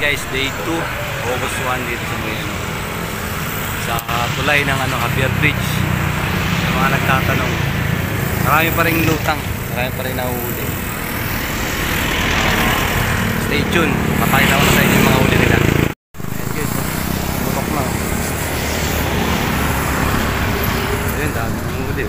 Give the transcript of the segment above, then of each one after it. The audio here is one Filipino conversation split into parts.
guys, day 2, August 1 dito sa may sa tulay ng Javier Bridge. Sa mga nagtatanong, marami pa rin lutang, marami pa rin nahuhuli. Stay tuned, papakita ko na sa inyo yung mga huli nila. Ayan guys, butok na. Ayan, dami yung huli.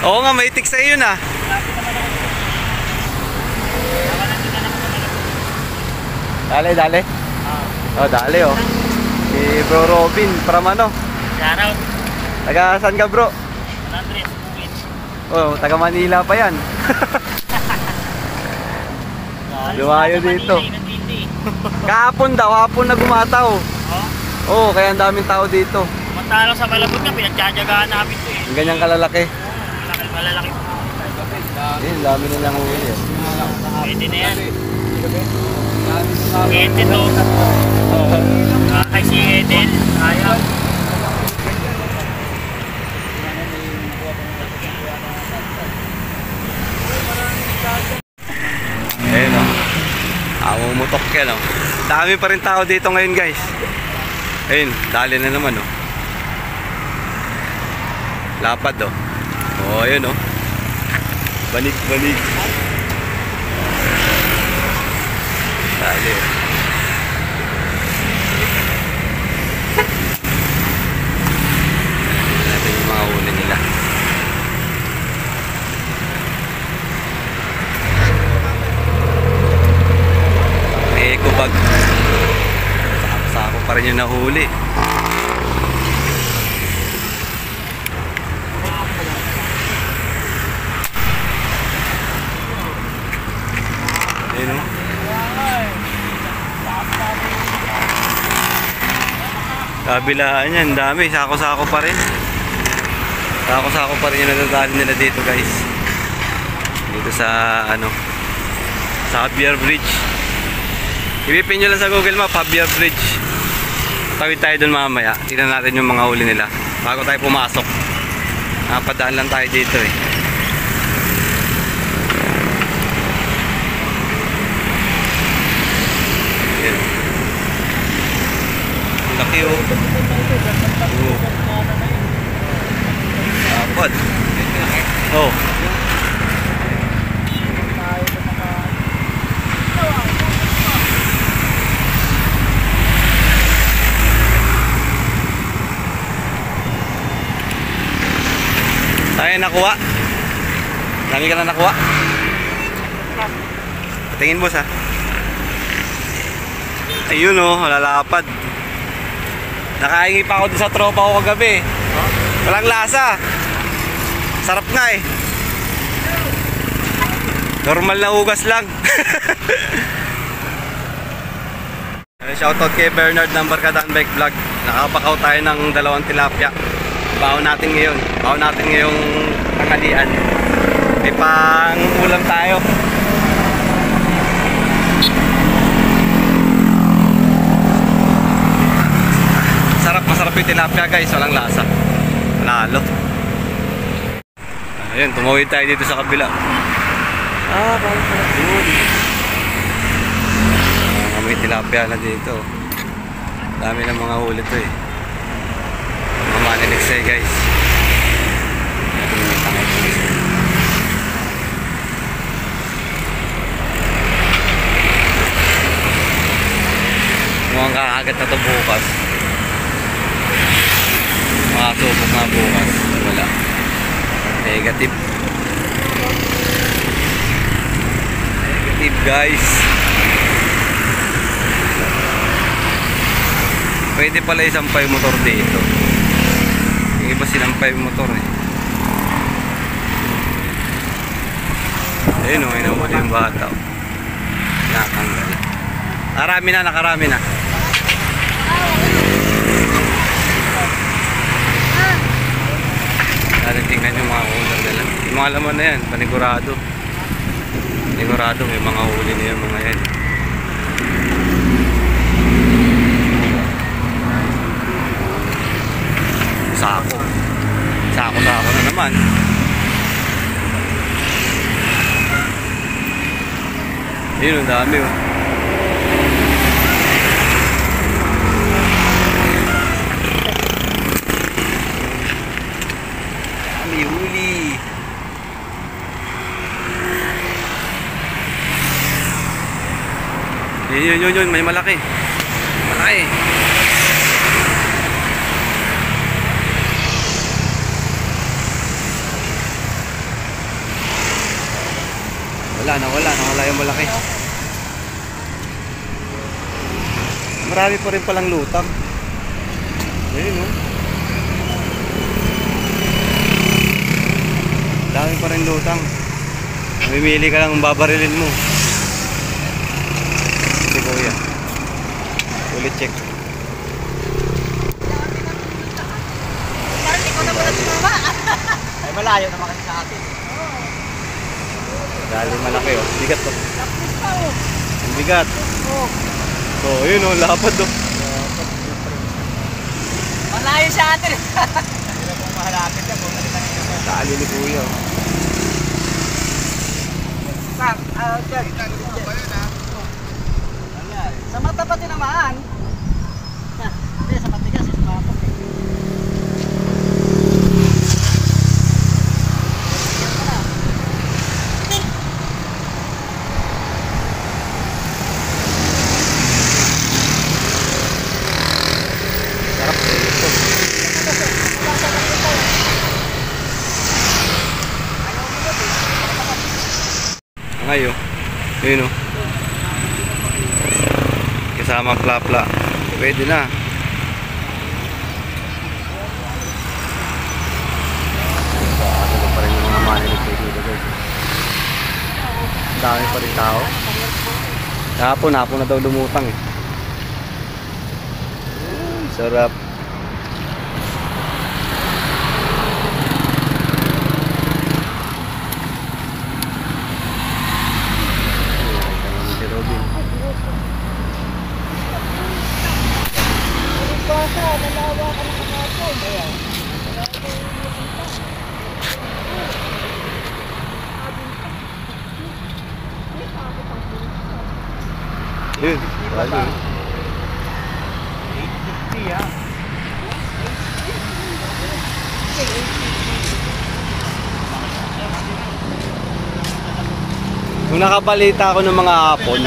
Oo nga, may itik sa iyo na. Dale, dale. Oh, dale oh. Si Bro Robin, from ano? Shoutout. Taga saan ka bro? Andres, Bukid. Oh, taga Manila pa yan. Lumayo dito. Kahapon daw, hapon na gumataw. Oo, kaya ang daming tao dito. Matalo sa Malabot nga, pinagtsatsagaan namin ito eh. Ang ganyang kalalaki. Malalaki. Eh, dami nilang huli eh. Pwede na yan. Eden to. Kay si Eden. Ayaw. Ayun o. Amumutok yan o. Dami pa rin tao dito ngayon guys. Ayun, dali na naman o. Lapad o. Oh, ayun oh. Banig-banig. Dali. Natin yung mga huli nila. May eco bag. Sako pa rin yung nahuli. Ayun o. Kabilaan yan, dami. Sako-sako pa rin. Sako-sako pa rin yung nadadali nila dito guys. Dito sa sa Javier Bridge. Ipipin nyo lang sa Google Map, Javier Bridge. Tawid tayo dun mamaya. Tingnan natin yung mga huli nila bago tayo pumasok. Napadaan lang tayo dito eh. Laki oh. Apod. Oh. Tayo nakuha. Dami ka na nakuha. Patingin boss ha. Ayun oh, lalapad. Nakahingi pa ako dun sa tropa ko kagabi. Walang lasa. Sarap nga eh. Normal na hugas lang. Shoutout kay Bernard ng Barkadaan Bike Vlog. Nakapakaw tayo ng 2 tilapia. Baon natin ngayon. Baon natin ngayong tanghalian. May pang ulam tayo. Masarap yung tilapia guys, walang lasa. Lalo. Ayun, tumawid tayo dito sa kabila. Parang sarap yun. May tilapia na dito. Dami ng mga huli to eh. Mga maninigsay guys. Mukhang kakagat na to bukas. Makasubok nga bukas. Wala. Negative. Negative guys. Pwede pala isampay motor dito. Yung iba sinampay motor eh. Ayun o, inahuli yung bata. Arami na, nakarami na. Natin tingnan yung mga ulam nila. Yung mga laman na yan, panigurado. Panigurado, may mga huli na yung mga yan. Sako. Sako-sako na naman. Yun, ang dami oh. May huli. Yun, may malaki. Malaki. Nawala yung malaki. Marami pa rin palang lutang. Ayun oh. Dami pa rin lutang. Mamimili ka lang, babarilin mo. Si Kuya. Ulit check. Ay, malayo naman kasi sa atin. Dali malaki oh. Bigat to. Ang bigat. So, yun oh, lapad oh. Malayo sa atin. Hindi na pong mahalapit na. Dali ni Kuya oh. Sa mata pa tinamaan. Hindi, sa matigas. Sa mata. Sarap sa ito. Ngayon, yun o. Kasama plapla. Pwede na. Ano pa rin yung mga manilig dito guys. Dami pa rin tao. Hapon na daw lumutang eh. Sarap. Si Robin. Yun, lalo. 850 ah. Kung nakabalita ako ng mga hapon,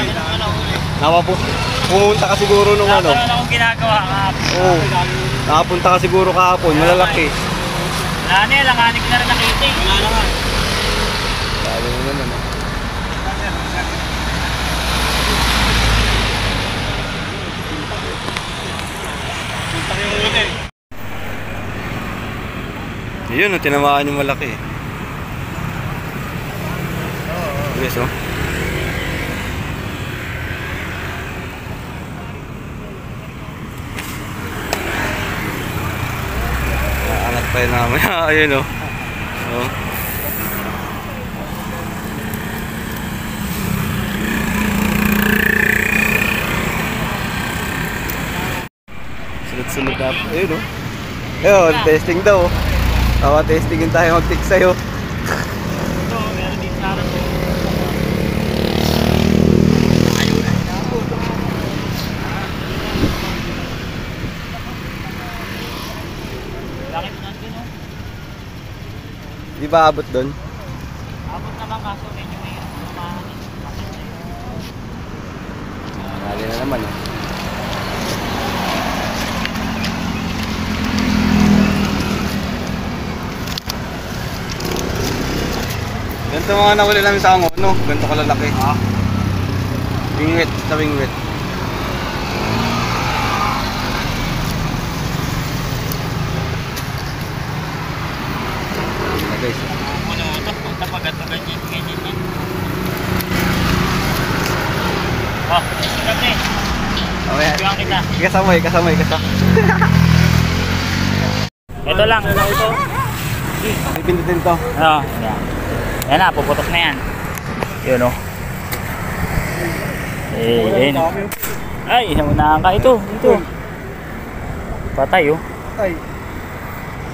pumunta ka siguro nung ano. Wala akong ginagawa kahapon. Oo. Nakapunta ka siguro kahapon, malalaki. Wala na, langanig na rin nakita eh. Wala naman. Lalo na naman. Yun, tinamaan yung malaki. Yes, oh. Angat pa yun namin. Ayun, oh. Oh. Sunod-sunod na. Ayun, oh. Ayun, testing daw. Testingin tayo mag-tick sa'yo. Ito, meron din sa harap. Laki mo natin, no? Di ba abot doon? Abot naman kaso medyo may Lali na naman, oh. Ganito mga nahuli namin sa angon, no? Ganito kalalaki. Wingwit, sa wingwit. Guys, puno ito, punta pa gato ganyan. Oh, sikat eh. Mamaya. Bigyan kita. Kasamay. Ito lang. Ipindutin to. Ano? Yan. Yan na, puputok na yan. Yun o. Ayun. Ay, naunahan ka. Ito. Patay oh. Ay.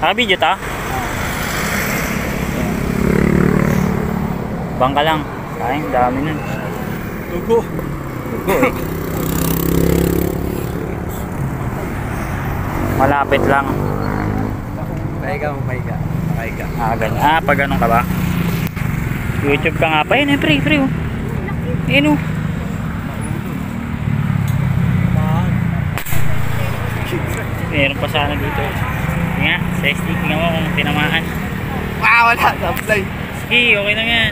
Naka-video ta? Bangka lang. Sayang, dami nun. Dugo eh. Malapit lang. Mahiga. Ganun. Pag ganun ka ba? YouTube ka nga pa. Yan, pre oh. Yan oh. Meron pa sana dito. Nga, sa SD, tingnan mo kung tinamaan. Wala. Supply. Sige, okay lang yan.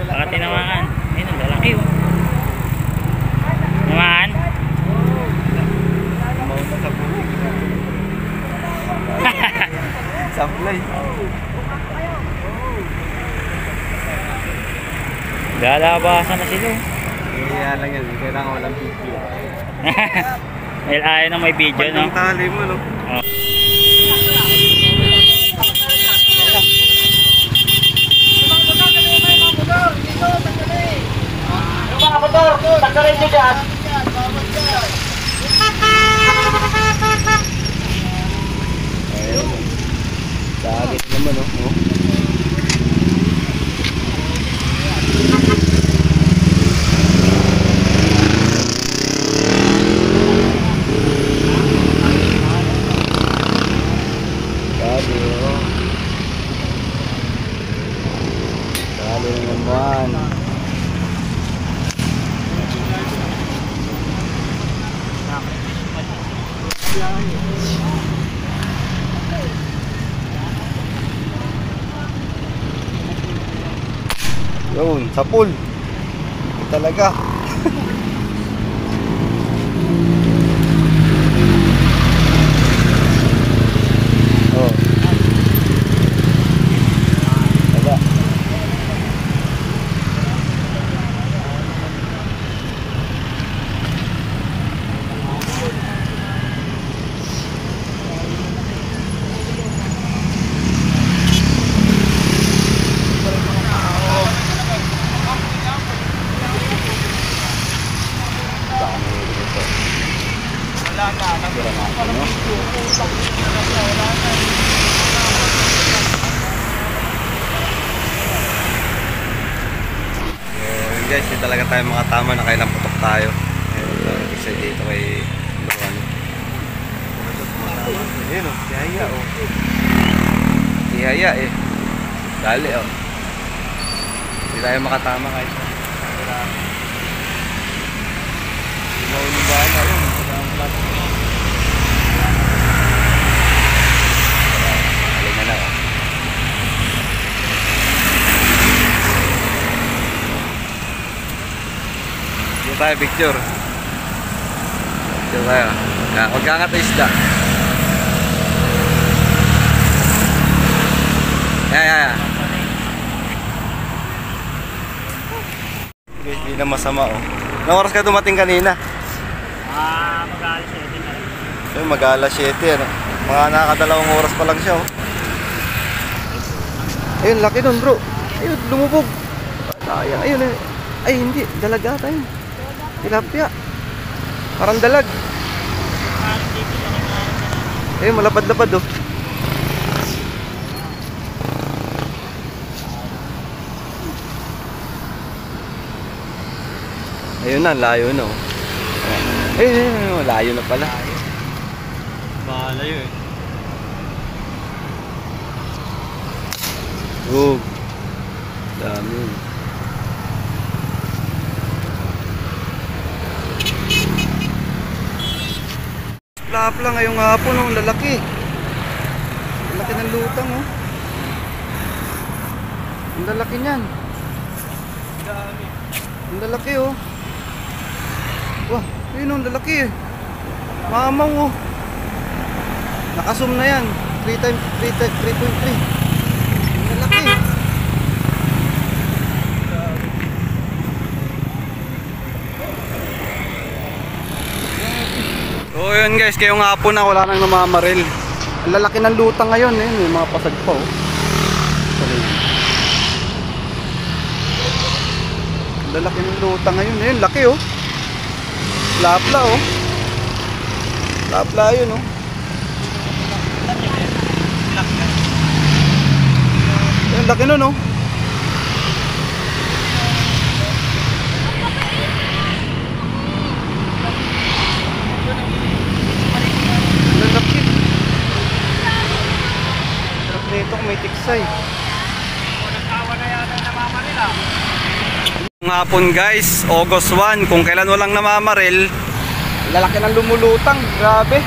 Baka tinamaan. Ayun, ang lalaki oh. Tinamaan? Supply. Galabasan na sila. Kaya lang yan. Kailangan walang video. Ayaw na may video, no? Tali mo, no? Oh. Mga motor, tanggalin nyo dyan. Ayun. Dali naman, no? Dali naman. Yun, sa pool. Ito talaga. Oh. Wala. Guys, hindi talaga tayo makatama na kailang putok tayo. Isa dito kay Luan. Ayun o, tihaya o. Tihaya eh. Dali o. Hindi tayo makatama kahit na. Maulong ba na yun? Alin na na o. Dito tayo picture. Picture tayo. Huwag kangat na isda. Yeah. Guys, hindi na masama oh. Anong oras ka dumating kanina? Mag-alas 7 na rin. Ayun, mag-alas 7 ano? Mga nakakadalawang oras pa lang siya oh. Ayun, laki nun bro. Ayun, lumubog. Ayun eh. Ay hindi, dalaga tayo. Tilapia. Parang dalag. Ayun, malapad-lapad oh. Ayun na, layo na oh. Ayun, layo na pala. Malayo eh. Oh. Dami. Plap lang ngayong hapon oh, lalaki. Lalaki ng lutang oh. Ang lalaki niyan. Ang lalaki oh. Wah, yun ang lalaki eh. Mamaw oh. Nakasum na yan. 3.3. Ang lalaki. yun guys, kayong hapon na wala nang namamaril. Ang lalaki ng lutang ngayon, eh, may mga pasag pa oh. Ang lalaki ng lutang ngayon, eh, laki oh. Lapla oh. Lapla yun oh. Ang laki nun oh. Ito may tiksay. Ngapon guys, August 1, kung kailan walang namamaril, lalaki ng lumulutang, grabe.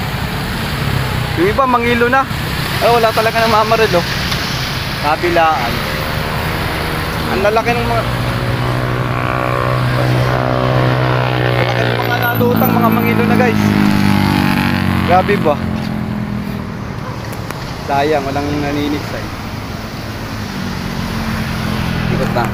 Yung iba mangilo na. Ay wala talaga namamaril oh. Kabilaan. Ang lalaki ng mga nalutang, mga mangilo na guys. Grabe ba? Sayang, walang naniniksay. Ikot na.